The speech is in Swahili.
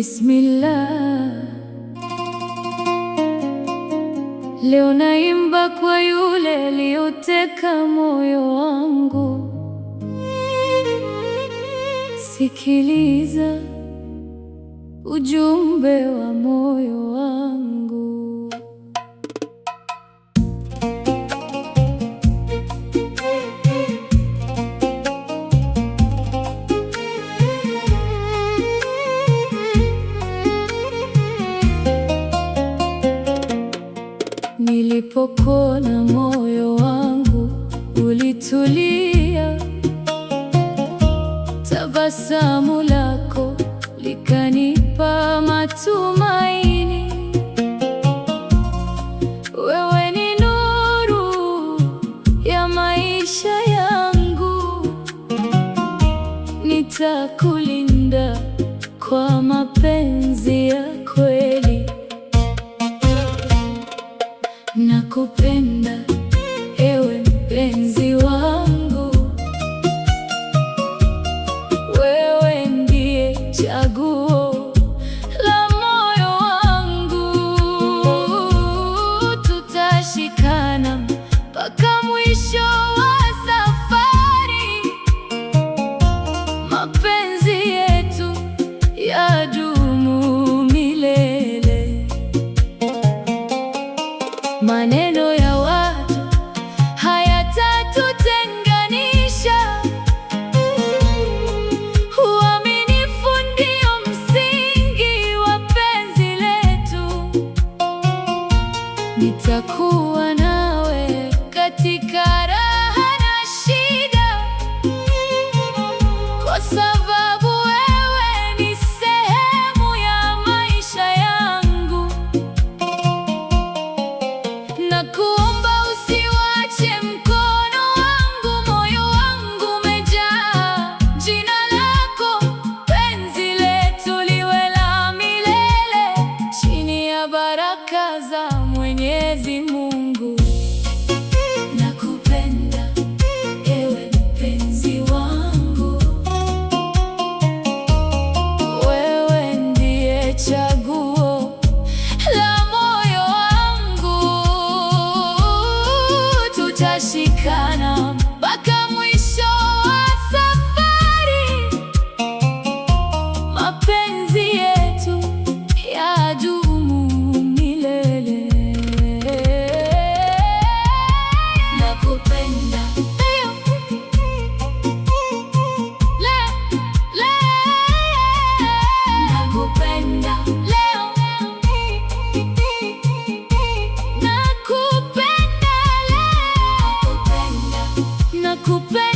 Bismillah, leo naimba kwa yule aliyoteka moyo wangu. Sikiliza ujumbe wa moyo wangu. Nilipokona moyo wangu ulitulia, tabasamu lako likanipa matumaini. Wewe ni nuru ya maisha yangu, nitakulinda kwa mapenzi ya kweli. Nakupenda ewe mpenzi wangu, wewe ndiye chaguo la moyo wangu. Tutashikana mpaka mwisho wa safari, mapenzi yetu yadumu milele. Maneno ya watu hayatatutenganisha, uaminifu ndio msingi wa penzi letu. Nitakuwa nawe katika raha na shida, kwa sababu wewe ni sehemu ya maisha yangu. Nakuomba usiwache mkono wangu, moyo wangu umejaa jina lako. Penzi letu liwe la milele, chini ya baraka za Mwenyezi Mungu. Nakupenda ewe mpenzi wangu, wewe ndiye chaguo la moyo wangu. Tutashikana mpaka mwisho wa safari, mapenzi yetu yadumu milele. Nakupenda leo, nakupenda leo, nakupenda leo, nakupenda